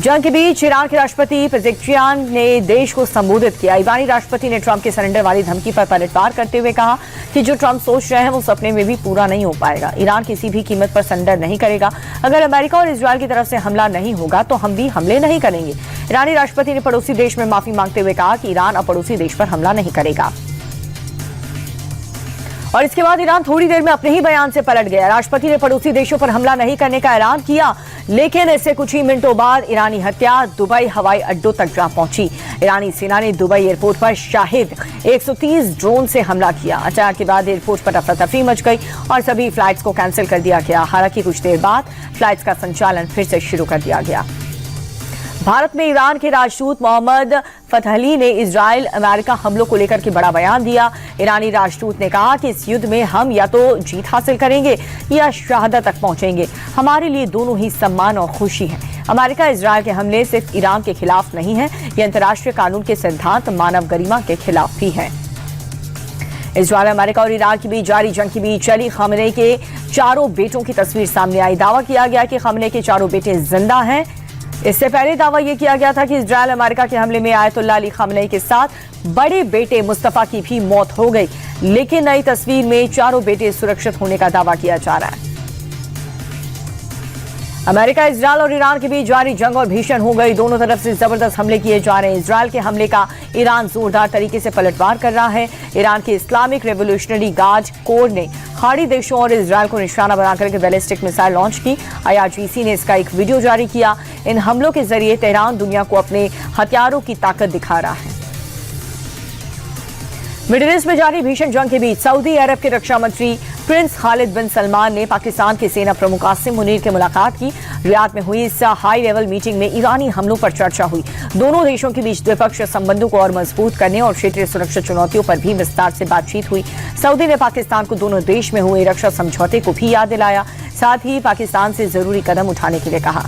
जंग के बीच ईरान के राष्ट्रपति पेजेश्कियान ने देश को संबोधित किया। ईरानी राष्ट्रपति ने ट्रंप के सरेंडर वाली धमकी पर पलटवार करते हुए कहा कि जो ट्रंप सोच रहे हैं वो सपने में भी पूरा नहीं हो पाएगा। ईरान किसी भी कीमत पर सरेंडर नहीं करेगा। अगर अमेरिका और इजरायल की तरफ से हमला नहीं होगा तो हम भी हमले नहीं करेंगे। ईरानी राष्ट्रपति ने पड़ोसी देश में माफी मांगते हुए कहा कि ईरान अब पड़ोसी देश पर हमला नहीं करेगा। और इसके बाद ईरान थोड़ी देर में अपने ही बयान से पलट गया। राष्ट्रपति ने पड़ोसी देशों पर हमला नहीं करने का ऐलान किया, लेकिन इससे कुछ ही मिनटों बाद ईरानी हथियार दुबई हवाई अड्डों तक जा पहुंची। ईरानी सेना ने दुबई एयरपोर्ट पर शाहिद 130 ड्रोन से हमला किया। अटैक के बाद एयरपोर्ट पर अफरा-तफरी मच गई और सभी फ्लाइट्स को कैंसिल कर दिया गया। हालांकि कुछ देर बाद फ्लाइट्स का संचालन फिर से शुरू कर दिया गया। भारत में ईरान के राजदूत मोहम्मद फतहली ने इजराइल अमेरिका हमलों को लेकर के बड़ा बयान दिया। ईरानी राजदूत ने कहा कि इस युद्ध में हम या तो जीत हासिल करेंगे या शहादत तक पहुंचेंगे। हमारे लिए दोनों ही सम्मान और खुशी है। अमेरिका इजराइल के हमले सिर्फ ईरान के खिलाफ नहीं है, ये अंतर्राष्ट्रीय कानून के सिद्धांत मानव गरिमा के खिलाफ भी है। इजराइल, अमेरिका और ईरान के बीच जारी जंग के बीच अली खामेनी के चारों बेटों की तस्वीर सामने आई। दावा किया गया कि खामेनी के चारों बेटे जिंदा हैं। इससे पहले दावा यह किया गया था कि इजराइल अमेरिका के हमले में आयतुल्लाह अली खामेनी के साथ बड़े बेटे मुस्तफा की भी मौत हो गई, लेकिन नई तस्वीर में चारों बेटे सुरक्षित होने का दावा किया जा रहा है। अमेरिका, इजराइल और ईरान के बीच जारी जंग और भीषण हो गई। दोनों तरफ से जबरदस्त हमले किए जा रहे हैं। इजराइल के हमले का ईरान जोरदार तरीके से पलटवार कर रहा है। ईरान के इस्लामिक रेवोल्यूशनरी गार्ड कोर ने खाड़ी देशों और इजराइल को निशाना बनाकर के बैलिस्टिक मिसाइल लॉन्च की। IRGC ने इसका एक वीडियो जारी किया। इन हमलों के जरिए तेहरान दुनिया को अपने हथियारों की ताकत दिखा रहा है। मिडिल ईस्ट में जारी भीषण जंग के बीच सऊदी अरब के रक्षा मंत्री प्रिंस खालिद बिन सलमान ने पाकिस्तान के सेना प्रमुख कासिम मुनीर से मुलाकात की। रियाद में हुई इस हाई लेवल मीटिंग में ईरानी हमलों पर चर्चा हुई। दोनों देशों के बीच द्विपक्षीय संबंधों को और मजबूत करने और क्षेत्रीय सुरक्षा चुनौतियों पर भी विस्तार से बातचीत हुई। सऊदी ने पाकिस्तान को दोनों देश में हुए रक्षा समझौते को भी याद दिलाया, साथ ही पाकिस्तान से जरूरी कदम उठाने के लिए कहा।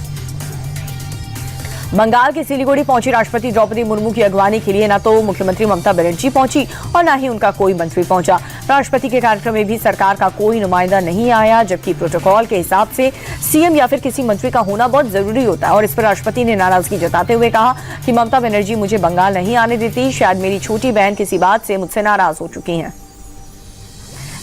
बंगाल के सिलीगुड़ी पहुंची राष्ट्रपति द्रौपदी मुर्मू की अगवानी के लिए न तो मुख्यमंत्री ममता बनर्जी पहुंची और न ही उनका कोई मंत्री पहुंचा। राष्ट्रपति के कार्यक्रम में भी सरकार का कोई नुमाइंदा नहीं आया, जबकि प्रोटोकॉल के हिसाब से सीएम या फिर किसी मंत्री का होना बहुत जरूरी होता है। और इस पर राष्ट्रपति ने नाराजगी जताते हुए कहा कि ममता बनर्जी मुझे बंगाल नहीं आने देती। शायद मेरी छोटी बहन किसी बात से मुझसे नाराज हो चुकी हैं।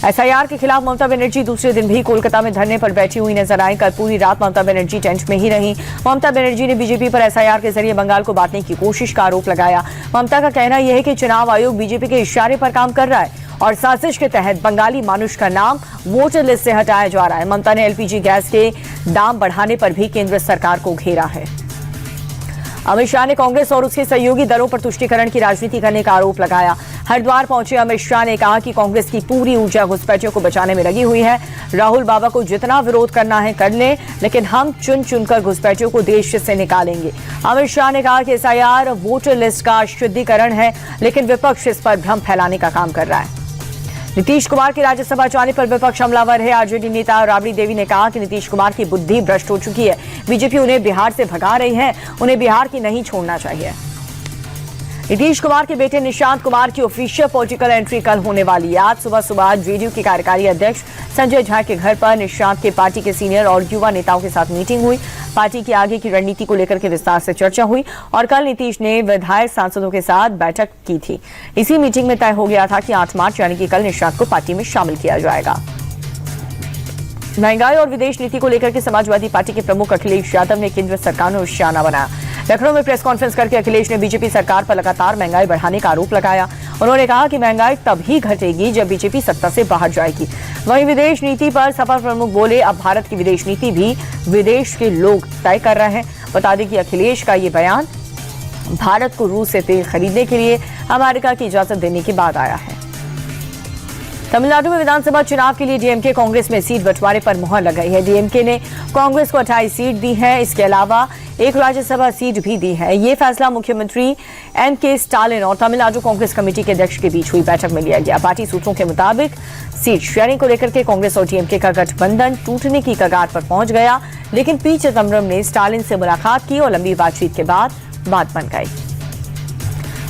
SIR के खिलाफ ममता बनर्जी दूसरे दिन भी कोलकाता में धरने पर बैठी हुई नजर आई। कल पूरी रात ममता बनर्जी टेंट में ही रही। ममता बनर्जी ने बीजेपी पर SIR के जरिए बंगाल को बांटने की कोशिश का आरोप लगाया। ममता का कहना यह है कि चुनाव आयोग बीजेपी के इशारे पर काम कर रहा है और साजिश के तहत बंगाली मानुष का नाम वोटर लिस्ट से हटाया जा रहा है। ममता ने LPG गैस के दाम बढ़ाने पर भी केंद्र सरकार को घेरा है। अमित शाह ने कांग्रेस और उसके सहयोगी दलों पर तुष्टीकरण की राजनीति करने का आरोप लगाया। हरिद्वार पहुंचे अमित शाह ने कहा कि कांग्रेस की पूरी ऊर्जा घुसपैठियों को बचाने में लगी हुई है। राहुल बाबा को जितना विरोध करना है कर ले, लेकिन हम चुन चुनकर घुसपैठियों को देश से निकालेंगे। अमित शाह ने कहा कि SIR वोटर लिस्ट का शुद्धिकरण है, लेकिन विपक्ष इस पर भ्रम फैलाने का काम कर रहा है। नीतीश कुमार के राज्यसभा जाने पर विपक्ष हमलावर है। RJD नेता राबड़ी देवी ने कहा कि नीतीश कुमार की बुद्धि भ्रष्ट हो चुकी है। बीजेपी उन्हें बिहार से भगा रही है, उन्हें बिहार की नहीं छोड़ना चाहिए। नीतीश कुमार के बेटे निशांत कुमार की ऑफिशियल पॉलिटिकल एंट्री कल होने वाली है। आज सुबह JDU के कार्यकारी अध्यक्ष संजय झा के घर पर निशांत के पार्टी के सीनियर और युवा नेताओं के साथ मीटिंग हुई। पार्टी की आगे की रणनीति को लेकर के विस्तार से चर्चा हुई और कल नीतीश ने विधायक सांसदों के साथ बैठक की थी। इसी मीटिंग में तय हो गया था कि 8 मार्च यानी कि कल निशांत को पार्टी में शामिल किया जाएगा। महंगाई और विदेश नीति को लेकर के समाजवादी पार्टी के प्रमुख अखिलेश यादव ने केंद्र सरकार को निशाना बनाया। लखनऊ में प्रेस कॉन्फ्रेंस करके अखिलेश ने बीजेपी सरकार पर लगातार महंगाई बढ़ाने का आरोप लगाया। उन्होंने कहा कि महंगाई तभी घटेगी जब बीजेपी सत्ता से बाहर जाएगी। वहीं विदेश नीति पर सपा प्रमुख बोले, अब भारत की विदेश नीति भी विदेश के लोग तय कर रहे हैं। बता दें कि अखिलेश का ये बयान भारत को रूस से तेल खरीदने के लिए अमेरिका की इजाजत देने के बाद आया है। तमिलनाडु में विधानसभा चुनाव के लिए DMK कांग्रेस में सीट बंटवारे पर मुहर लगाई है। DMK ने कांग्रेस को 28 सीट दी है। इसके अलावा एक राज्यसभा सीट भी दी है। ये फैसला मुख्यमंत्री MK स्टालिन और तमिलनाडु कांग्रेस कमेटी के अध्यक्ष के बीच हुई बैठक में लिया गया। पार्टी सूत्रों के मुताबिक सीट शेयरिंग को लेकर के कांग्रेस और DMK का गठबंधन टूटने की कगार पर पहुंच गया, लेकिन पी चिदम्बरम ने स्टालिन से मुलाकात की और लंबी बातचीत के बाद बात बन गई।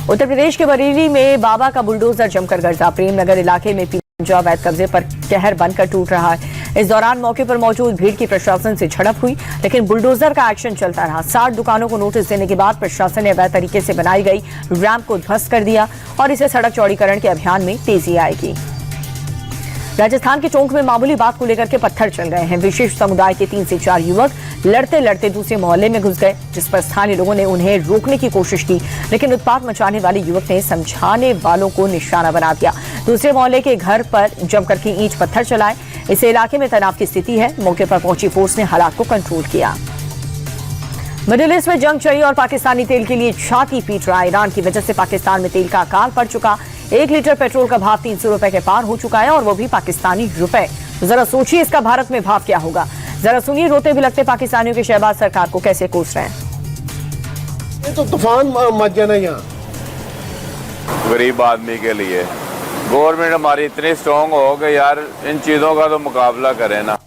उत्तर प्रदेश के बरेली में बाबा का बुलडोजर जमकर गर्जा। प्रेमनगर इलाके में अवैध कब्जे पर कहर बनकर टूट रहा है। इस दौरान मौके पर मौजूद भीड़ की प्रशासन से झड़प हुई, लेकिन बुलडोजर का एक्शन चलता रहा। 60 दुकानों को नोटिस देने के बाद प्रशासन ने अवैध तरीके से बनाई गई रैंप को ध्वस्त कर दिया और इसे सड़क चौड़ीकरण के अभियान में तेजी आएगी। राजस्थान के टोंक में मामूली बात को लेकर के पत्थर चल गए हैं। विशेष समुदाय के 3 से 4 युवक लड़ते लड़ते दूसरे मोहल्ले में घुस गए, जिस पर स्थानीय लोगों ने उन्हें रोकने की कोशिश की, लेकिन उत्पात मचाने वाले युवक ने समझाने वालों को निशाना बना दिया। दूसरे मोहल्ले के घर पर जमकर के ईंट पत्थर चलाए। इस इलाके में तनाव की स्थिति है। मौके पर पहुंची फोर्स ने हालात को कंट्रोल किया। मिडिल ईस्ट में जंग चढ़ी और पाकिस्तानी तेल के लिए छाती पीट रहा। ईरान की वजह से पाकिस्तान में तेल का अकाल पड़ चुका। 1 लीटर पेट्रोल का भाव 300 रुपए के पार हो चुका है, और वो भी पाकिस्तानी रुपए। तो जरा सोचिए इसका भारत में भाव क्या होगा। जरा सुनिए रोते बिलखते पाकिस्तानियों के शहबाज सरकार को कैसे कोस रहे हैं। ये तो तूफान मच जाना यहाँ। गरीब आदमी के लिए गवर्नमेंट हमारी इतनी स्ट्रांग हो कि यार इन चीज़ों का तो मुकाबला करें ना।